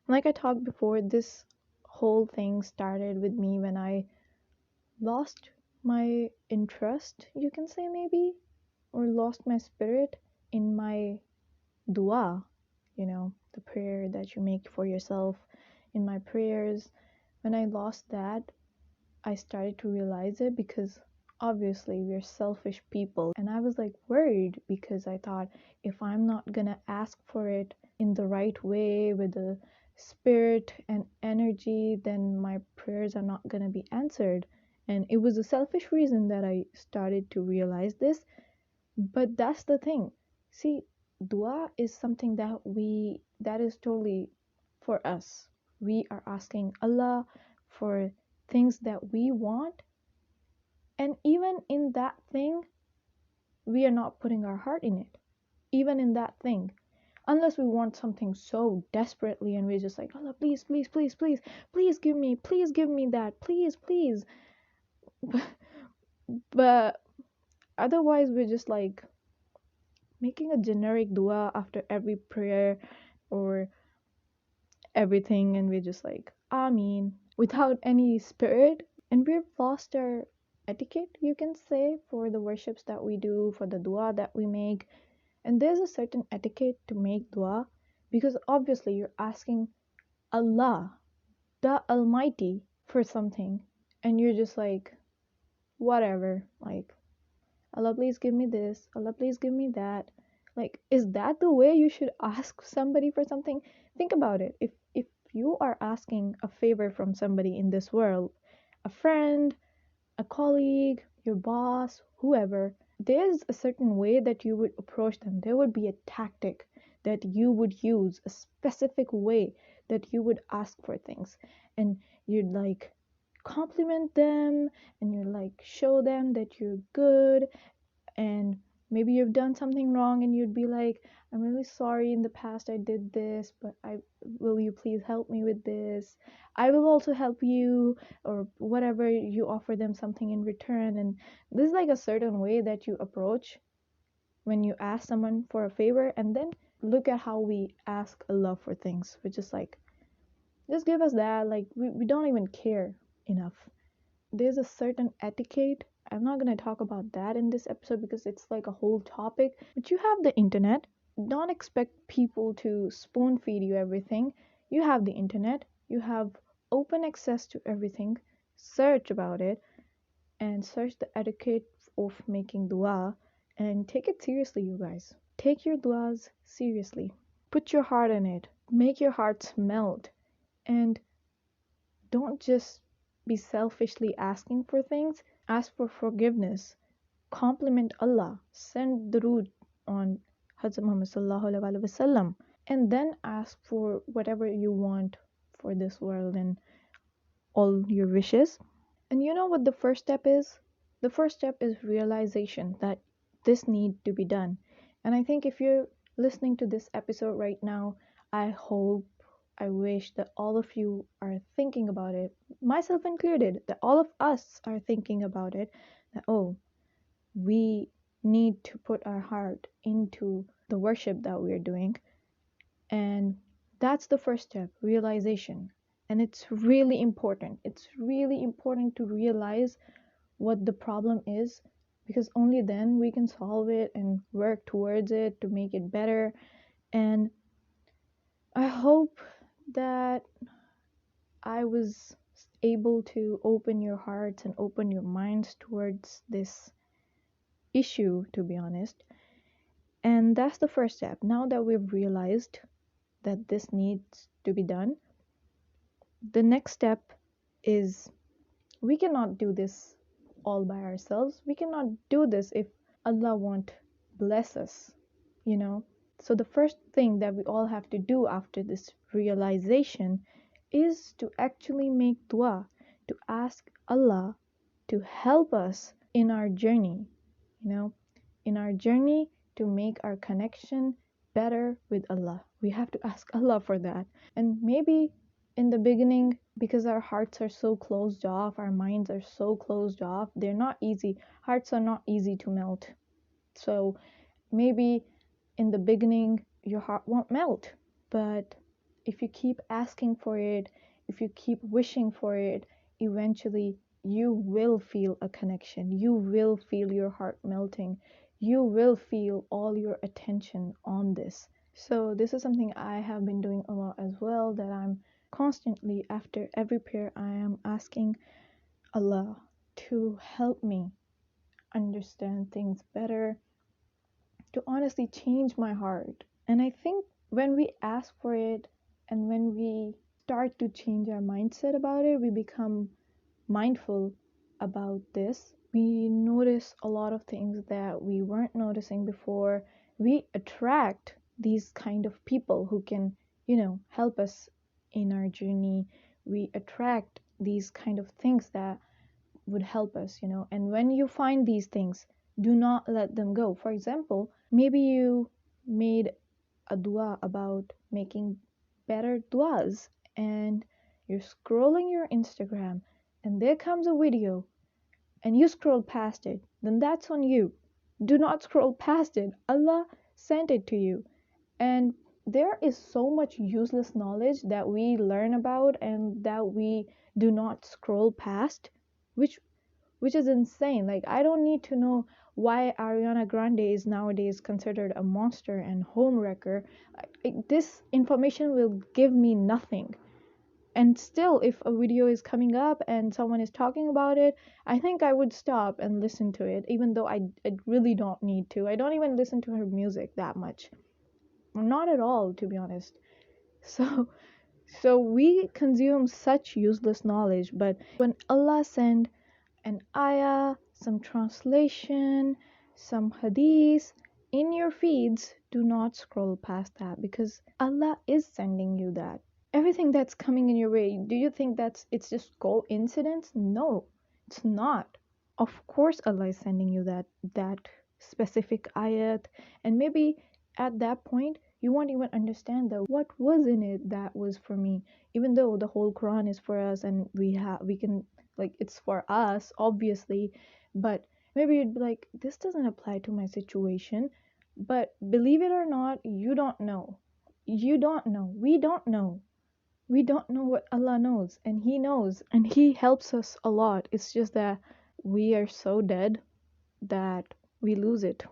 Like I talked before, this whole thing started with me when I lost my interest, you can say, maybe, or lost my spirit in my dua, the prayer that you make for yourself. In my prayers, when I lost that, I started to realize it because obviously we're selfish people. And I was like worried because I thought if I'm not gonna ask for it in the right way with the spirit and energy, then my prayers are not gonna be answered. And it was a selfish reason that I started to realize this. But that's the thing. See, dua is something that is totally for us. We are asking Allah for things that we want, and even in that thing, we are not putting our heart in it. Even in that thing. Unless we want something so desperately and we're just like, Allah, please, please, please, please, please give me that, please, please. But otherwise, we're just like making a generic dua after every prayer or everything, and we're just like, Ameen, without any spirit. And we've lost our etiquette, you can say, for the worships that we do, for the dua that we make. And there's a certain etiquette to make dua because obviously you're asking Allah, the Almighty, for something, and you're just like, whatever, like, Allah, please give me this. Allah, please give me that. Like, is that the way you should ask somebody for something? Think about it. If you are asking a favor from somebody in this world, a friend, a colleague, your boss, whoever, there's a certain way that you would approach them. There would be a tactic that you would use, a specific way that you would ask for things. And you'd like compliment them and you like show them that you're good, and maybe you've done something wrong and you'd be like, I'm really sorry, in the past I did this, but I will you please help me with this? I will also help you, or whatever. You offer them something in return. And this is like a certain way that you approach when you ask someone for a favor. And then look at how we ask Allah for things, which is like, just give us that. Like, we don't even care enough. There's a certain etiquette. I'm not going to talk about that in this episode because it's like a whole topic. But you have the internet. Don't expect people to spoon feed you everything. You have the internet. You have open access to everything. Search about it and search the etiquette of making dua and take it seriously, you guys. Take your duas seriously. Put your heart in it. Make your hearts melt. And don't just be selfishly asking for things. Ask for forgiveness. Compliment Allah. Send durood on Hazrat Muhammad sallallahu alaihi wasallam, and then ask for whatever you want for this world and all your wishes. And you know what the first step is? The first step is realization that this need to be done. And I think if you're listening to this episode right now, I hope, I wish that all of you are thinking about it, myself included, that all of us are thinking about it, that, oh, we need to put our heart into the worship that we're doing. And that's the first step, realization. And it's really important. It's really important to realize what the problem is, because only then we can solve it and work towards it to make it better. And I hope that I was able to open your hearts and open your minds towards this issue, to be honest. And that's the first step. Now that we've realized that this needs to be done, the next step is, we cannot do this all by ourselves. We cannot do this if Allah won't bless us, you know. So the first thing that we all have to do after this realization is to actually make dua, to ask Allah to help us in our journey, you know, in our journey to make our connection better with Allah. We have to ask Allah for that. And maybe in the beginning, because our hearts are so closed off, our minds are so closed off, they're not easy. Hearts are not easy to melt. So maybe in the beginning, your heart won't melt. But if you keep asking for it, if you keep wishing for it, eventually you will feel a connection. You will feel your heart melting. You will feel all your attention on this. So, this is something I have been doing a lot as well, that I'm constantly, after every prayer, I am asking Allah to help me understand things better, to honestly change my heart. And I think when we ask for it and when we start to change our mindset about it, we become mindful about this. We notice a lot of things that we weren't noticing before. We attract these kind of people who can, help us in our journey. We attract these kind of things that would help us, and when you find these things, do not let them go. For example, maybe you made a dua about making better duas, and you're scrolling your Instagram and there comes a video and you scroll past it, then that's on you. Do not scroll past it. Allah sent it to you. And there is so much useless knowledge that we learn about and that we do not scroll past, which which is insane. Like, I don't need to know why Ariana Grande is nowadays considered a monster and homewrecker. This information will give me nothing. And still, if a video is coming up and someone is talking about it, I think I would stop and listen to it, even though I really don't need to. I don't even listen to her music that much. Not at all, to be honest. So, so we consume such useless knowledge, but when Allah send an ayah, some translation, some hadith in your feeds, do not scroll past that, because Allah is sending you that. Everything that's coming in your way, do you think it's just coincidence? No, it's not. Of course Allah is sending you that specific ayat, and maybe at that point you won't even understand that what was in it that was for me, even though the whole Quran is for us and we can, like, it's for us obviously, but maybe you'd be like, this doesn't apply to my situation. But believe it or not, you don't know. You don't know. We don't know. We don't know what Allah knows, and He knows, and He helps us a lot. It's just that we are so dead that we lose it.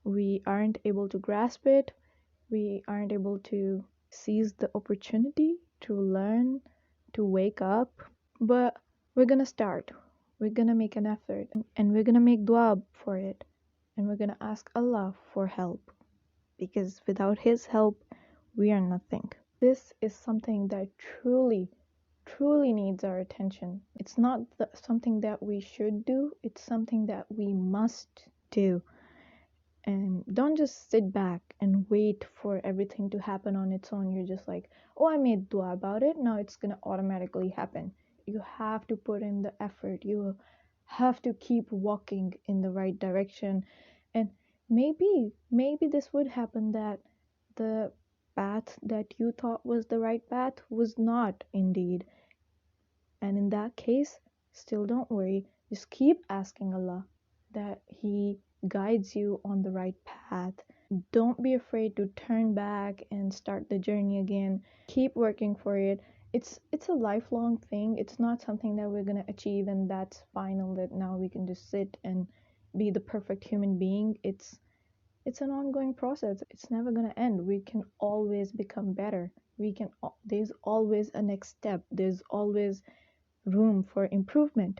We aren't able to grasp it. We aren't able to seize the opportunity to learn, to wake up. But we're gonna start. We're gonna make an effort, and we're gonna make dua for it. And we're gonna ask Allah for help, because without His help, we are nothing. This is something that truly, truly needs our attention. It's not something that we should do, it's something that we must do. And don't just sit back and wait for everything to happen on its own. You're just like, oh, I made dua about it, now it's gonna automatically happen. You have to put in the effort. You have to keep walking in the right direction. And maybe this would happen, that the path that you thought was the right path was not indeed. And in that case, still don't worry. Just keep asking Allah that He guides you on the right path. Don't be afraid to turn back and start the journey again. Keep working for it. It's a lifelong thing. It's not something that we're gonna achieve and that's final, that now we can just sit and be the perfect human being. It's an ongoing process. It's never going to end. We can always become better. There's always a next step. There's always room for improvement.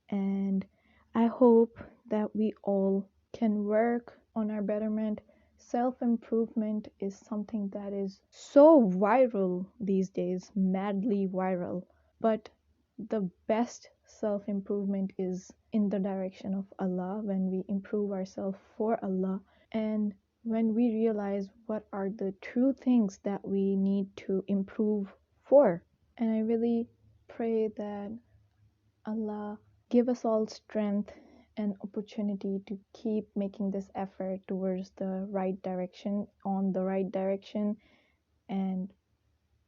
And I hope that we all can work on our betterment. Self improvement is something that is so viral these days, madly viral. But the best self improvement is in the direction of Allah, when we improve ourselves for Allah, and when we realize what are the true things that we need to improve for. And I really pray that Allah give us all strength and opportunity to keep making this effort towards the right direction, on the right direction, and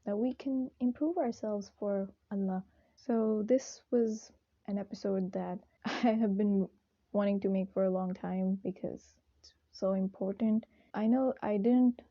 that we can improve ourselves for Allah. So, this was an episode that I have been wanting to make for a long time because it's so important. I know I didn't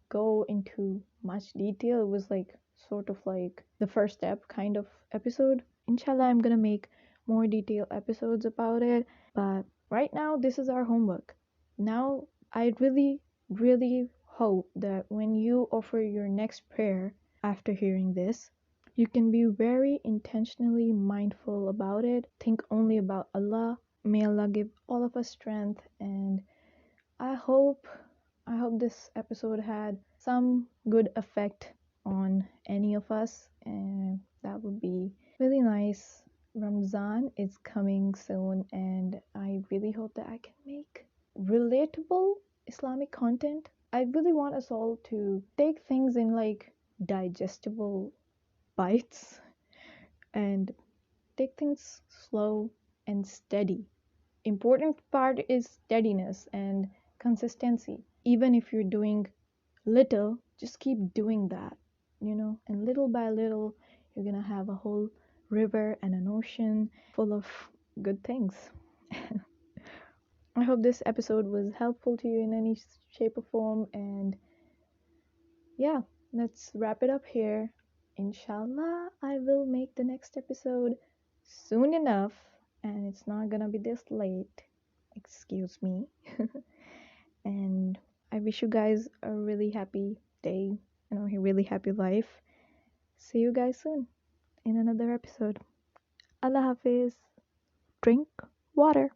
go into much detail, it was like sort of like the first step kind of episode. Inshallah, I'm gonna make more detailed episodes about it. But right now, this is our homework. Now, I really, really hope that when you offer your next prayer after hearing this, you can be very intentionally mindful about it. Think only about Allah. May Allah give all of us strength, and I hope I hope this episode had some good effect on any of us, and that would be really nice. Ramzan is coming soon, and I really hope that I can make relatable Islamic content. I really want us all to take things in like digestible bites and take things slow and steady. Important part is steadiness and consistency. Even if you're doing little, just keep doing that, and little by little, you're gonna have a whole river and an ocean full of good things. I hope this episode was helpful to you in any shape or form, and yeah, let's wrap it up here. Inshallah, I will make the next episode soon enough, and it's not gonna be this late. Excuse me. And I wish you guys a really happy day, a really happy life. See you guys soon in another episode. Allah Hafiz. Drink water.